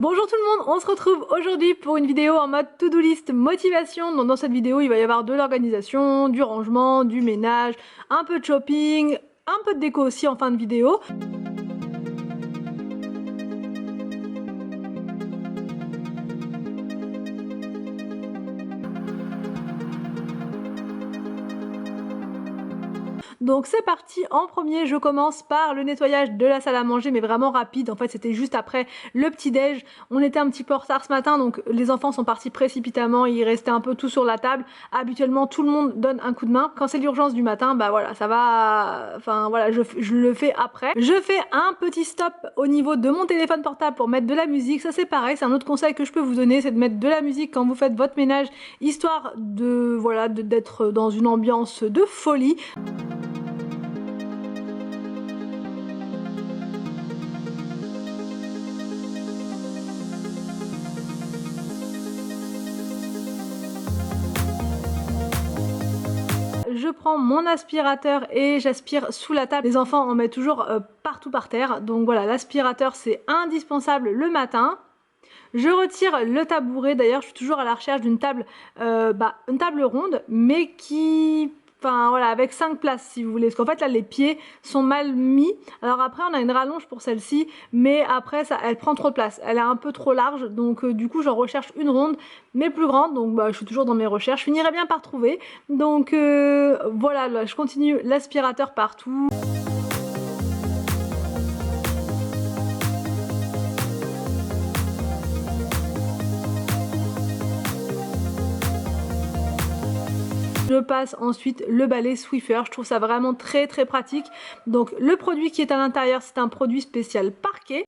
Bonjour tout le monde, on se retrouve aujourd'hui pour une vidéo en mode to-do list motivation. Donc dans cette vidéo, il va y avoir de l'organisation, du rangement, du ménage, un peu de shopping, un peu de déco aussi en fin de vidéo. Donc c'est parti, en premier je commence par le nettoyage de la salle à manger, mais vraiment rapide. En fait c'était juste après le petit déj, on était un petit peu en retard ce matin, donc les enfants sont partis précipitamment, il restait un peu tout sur la table. Habituellement tout le monde donne un coup de main, quand c'est l'urgence du matin, bah voilà, ça va, enfin voilà, je le fais après. Je fais un petit stop au niveau de mon téléphone portable pour mettre de la musique, ça c'est pareil, c'est un autre conseil que je peux vous donner, c'est de mettre de la musique quand vous faites votre ménage, histoire de, voilà, d'être dans une ambiance de folie. Je prends mon aspirateur et j'aspire sous la table. Les enfants en mettent toujours partout par terre. Donc voilà, l'aspirateur c'est indispensable le matin. Je retire le tabouret. D'ailleurs, je suis toujours à la recherche d'une table, une table ronde, mais qui... Enfin voilà, avec 5 places si vous voulez. Parce qu'en fait là les pieds sont mal mis. Alors après on a une rallonge pour celle-ci. Mais après ça, elle prend trop de place. Elle est un peu trop large. Donc du coup j'en recherche une ronde. Mais plus grande. Donc bah, je suis toujours dans mes recherches. Je finirai bien par trouver. Donc voilà, là, je continue l'aspirateur partout. Je passe ensuite le balai Swiffer, je trouve ça vraiment très pratique. Donc le produit qui est à l'intérieur, c'est un produit spécial parquet.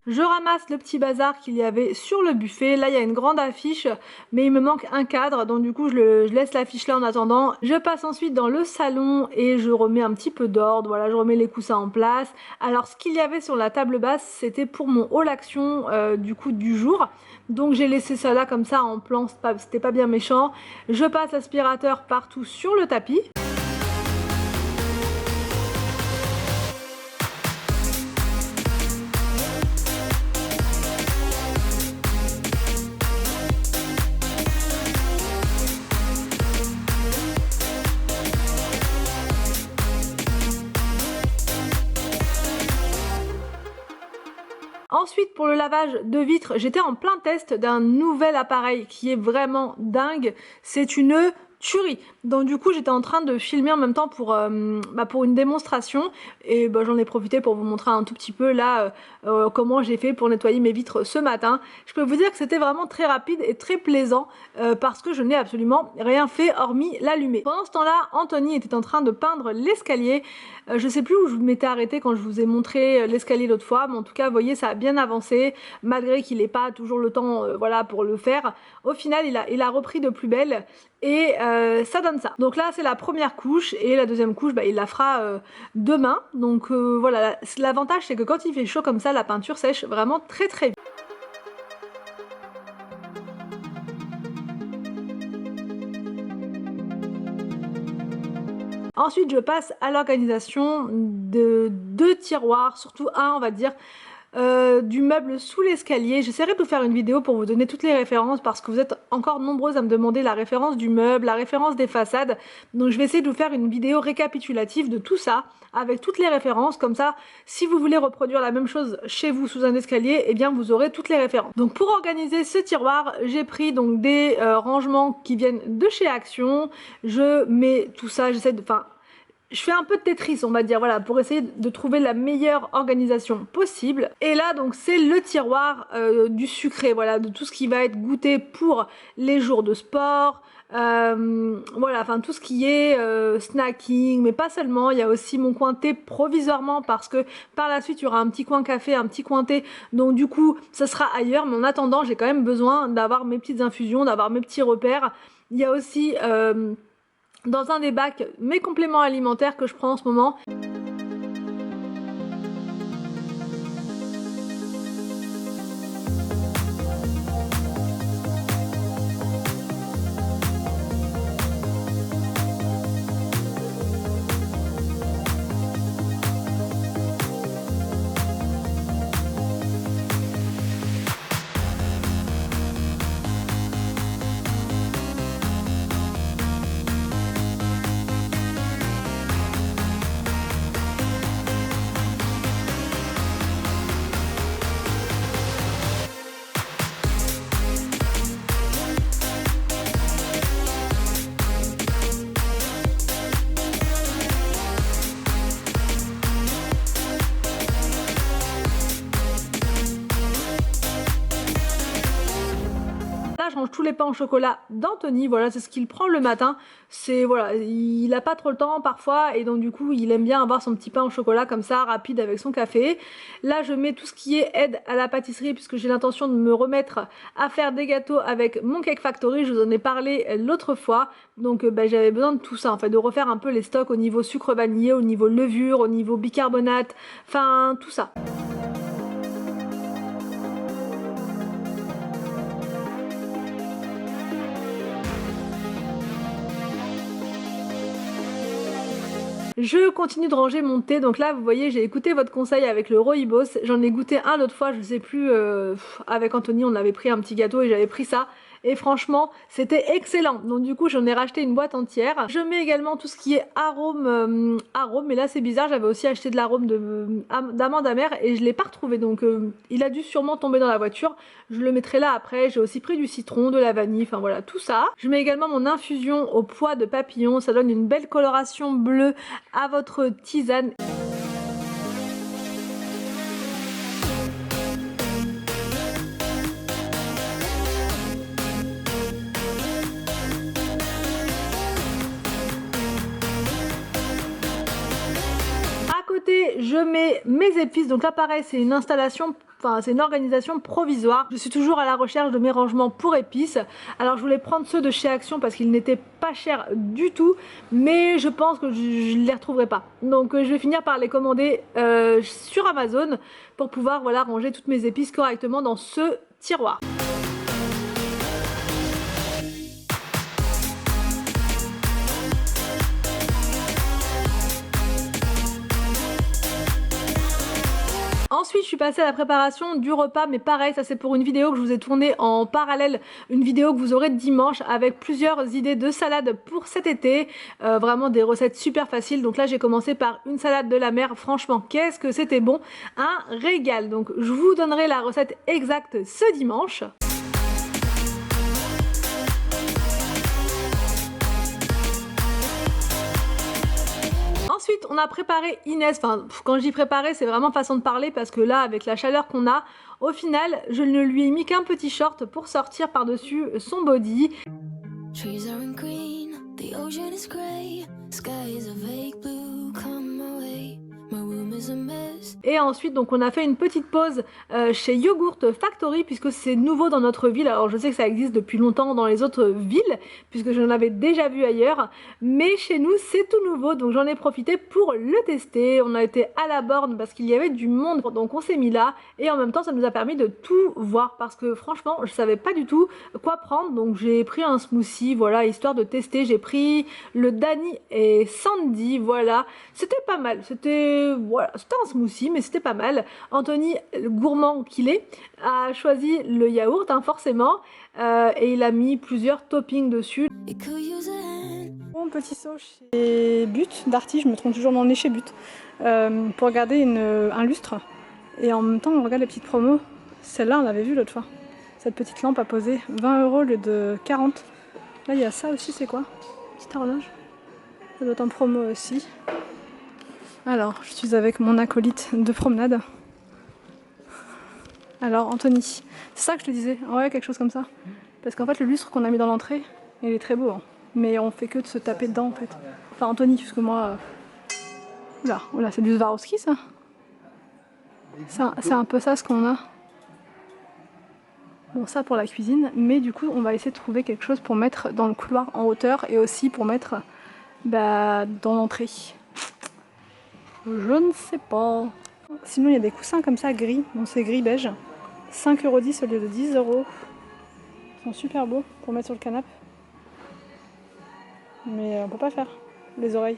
Je ramasse le petit bazar qu'il y avait sur le buffet. Là, il y a une grande affiche, mais il me manque un cadre. Donc du coup, je laisse l'affiche là en attendant. Je passe ensuite dans le salon et je remets un petit peu d'ordre. Voilà, je remets les coussins en place. Alors, ce qu'il y avait sur la table basse, c'était pour mon haul action du coup du jour. Donc j'ai laissé ça là comme ça en plan, c'était pas bien méchant. Je passe l'aspirateur partout sur le tapis. Ensuite, pour le lavage de vitres, j'étais en plein test d'un nouvel appareil qui est vraiment dingue. C'est une tuerie. Donc du coup, j'étais en train de filmer en même temps pour une démonstration. Et j'en ai profité pour vous montrer un tout petit peu là comment j'ai fait pour nettoyer mes vitres ce matin. Je peux vous dire que c'était vraiment très rapide et très plaisant parce que je n'ai absolument rien fait hormis l'allumer. Pendant ce temps-là, Anthony était en train de peindre l'escalier. Je sais plus où je m'étais arrêtée quand je vous ai montré l'escalier l'autre fois, mais en tout cas, vous voyez, ça a bien avancé, malgré qu'il n'ait pas toujours le temps voilà, pour le faire. Au final, il a repris de plus belle et ça donne ça. Donc là, c'est la première couche et la deuxième couche, il la fera demain. Donc voilà, l'avantage, c'est que quand il fait chaud comme ça, la peinture sèche vraiment très vite. Ensuite, je passe à l'organisation de 2 tiroirs, surtout un, on va dire, du meuble sous l'escalier. J'essaierai de vous faire une vidéo pour vous donner toutes les références parce que vous êtes encore nombreuses à me demander la référence du meuble, la référence des façades. Donc je vais essayer de vous faire une vidéo récapitulative de tout ça avec toutes les références. Comme ça, si vous voulez reproduire la même chose chez vous sous un escalier, eh bien vous aurez toutes les références. Donc pour organiser ce tiroir, j'ai pris donc des rangements qui viennent de chez Action. Je mets tout ça, j'essaie de... Je fais un peu de Tetris, on va dire, voilà, pour essayer de trouver la meilleure organisation possible. Et là, donc, c'est le tiroir du sucré, voilà, de tout ce qui va être goûté pour les jours de sport. Voilà, enfin, tout ce qui est snacking, mais pas seulement. Il y a aussi mon coin thé provisoirement parce que par la suite, il y aura un petit coin café, un petit coin thé. Donc, du coup, ça sera ailleurs. Mais en attendant, j'ai quand même besoin d'avoir mes petites infusions, d'avoir mes petits repères. Il y a aussi... dans un des bacs, mes compléments alimentaires que je prends en ce moment. les pains au chocolat d'Anthony. Voilà, c'est ce qu'il prend le matin. C'est voilà, il a pas trop le temps parfois et donc du coup il aime bien avoir son petit pain au chocolat comme ça, rapide avec son café. Là je mets tout ce qui est aide à la pâtisserie puisque j'ai l'intention de me remettre à faire des gâteaux avec mon Cake Factory. Je vous en ai parlé l'autre fois. Donc j'avais besoin de tout ça en fait, de refaire un peu les stocks au niveau sucre vanillé, au niveau levure, au niveau bicarbonate, enfin tout ça. Je continue de ranger mon thé, donc là vous voyez j'ai écouté votre conseil avec le rooibos, j'en ai goûté un l'autre fois, je sais plus, avec Anthony on avait pris un petit gâteau et j'avais pris ça. Et franchement c'était excellent, donc du coup j'en ai racheté une boîte entière. Je mets également tout ce qui est arôme, mais là c'est bizarre, j'avais aussi acheté de l'arôme d'amande amère et je l'ai pas retrouvé, donc il a dû sûrement tomber dans la voiture. Je le mettrai là après. J'ai aussi pris du citron, de la vanille, enfin voilà tout ça. Je mets également mon infusion au pois de papillon, ça donne une belle coloration bleue à votre tisane. Je mets mes épices, donc là pareil c'est une installation, enfin c'est une organisation provisoire. Je suis toujours à la recherche de mes rangements pour épices. Alors je voulais prendre ceux de chez Action parce qu'ils n'étaient pas chers du tout, mais je pense que je ne les retrouverai pas. Donc je vais finir par les commander sur Amazon pour pouvoir voilà, ranger toutes mes épices correctement dans ce tiroir. Ensuite je suis passée à la préparation du repas, mais pareil ça c'est pour une vidéo que je vous ai tournée en parallèle, une vidéo que vous aurez dimanche avec plusieurs idées de salade pour cet été, vraiment des recettes super faciles. Donc là j'ai commencé par une salade de la mer, franchement qu'est-ce que c'était bon, un régal. Donc je vous donnerai la recette exacte ce dimanche. Ensuite, on a préparé Inès, enfin quand je dis préparer, c'est vraiment façon de parler parce que là, avec la chaleur qu'on a, au final, je ne lui ai mis qu'un petit short pour sortir par-dessus son body. Trees are green, the ocean is gray, sky is a vague blue, come my way. Et ensuite donc on a fait une petite pause chez Yogurt Factory puisque c'est nouveau dans notre ville. Alors je sais que ça existe depuis longtemps dans les autres villes puisque je l'avais déjà vu ailleurs, mais chez nous c'est tout nouveau, donc j'en ai profité pour le tester. On a été à la borne parce qu'il y avait du monde, donc on s'est mis là et en même temps ça nous a permis de tout voir parce que franchement je savais pas du tout quoi prendre, donc j'ai pris un smoothie, voilà, histoire de tester. J'ai pris le Danny et Sandy, voilà, c'était pas mal, voilà, c'était un smoothie mais c'était pas mal. Anthony, le gourmand qu'il est, a choisi le yaourt hein, forcément, et il a mis plusieurs toppings dessus. Bon petit saut chez But, Darty, je me trompe toujours mon nez chez But, pour regarder un lustre et en même temps on regarde les petites promos. Celle-là on l'avait vue l'autre fois, cette petite lampe à poser, 20 € au lieu de 40. Là il y a ça aussi, c'est quoi? Petite horloge, ça doit être en promo aussi. Alors, je suis avec mon acolyte de promenade. Alors, Anthony, c'est ça que je te disais, ouais, quelque chose comme ça. Parce qu'en fait, le lustre qu'on a mis dans l'entrée, il est très beau, hein. Mais on fait que de se taper dedans, en fait. Enfin, Anthony, parce que moi... Oula, c'est du Swarovski, ça. C'est un peu ça, ce qu'on a. Bon, ça pour la cuisine, mais du coup, on va essayer de trouver quelque chose pour mettre dans le couloir en hauteur et aussi pour mettre dans l'entrée. Je ne sais pas. Sinon il y a des coussins comme ça gris, bon c'est gris beige, 5,10 € au lieu de 10 €. Ils sont super beaux pour mettre sur le canapé. Mais on peut pas faire les oreilles.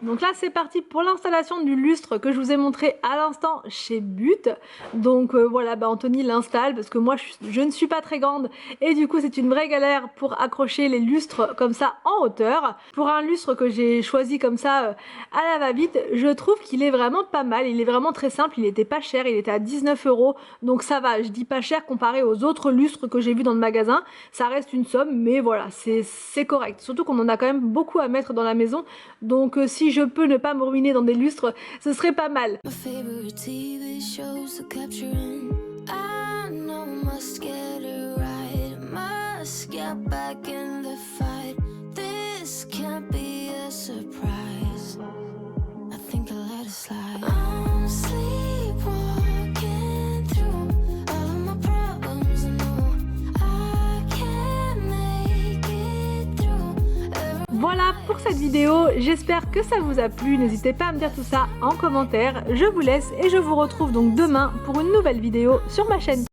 Donc là c'est parti pour l'installation du lustre que je vous ai montré à l'instant chez But. Donc voilà, Anthony l'installe parce que moi je ne suis pas très grande et du coup c'est une vraie galère pour accrocher les lustres comme ça en hauteur. Pour un lustre que j'ai choisi comme ça à la va-vite, je trouve qu'il est vraiment pas mal, il est vraiment très simple, il était pas cher, il était à 19 €, donc ça va, je dis pas cher comparé aux autres lustres que j'ai vus dans le magasin, ça reste une somme mais voilà, c'est correct, surtout qu'on en a quand même beaucoup à mettre dans la maison, donc si je peux ne pas me ruiner dans des lustres, ce serait pas mal. us get back in the fight. This can't be a surprise. I think I'll let it slide. I'm sleepwalking through all of my problems. No, I can't make it through. Voilà pour cette vidéo, j'espère que ça vous a plu, n'hésitez pas à me dire tout ça en commentaire, je vous laisse et je vous retrouve donc demain pour une nouvelle vidéo sur ma chaîne.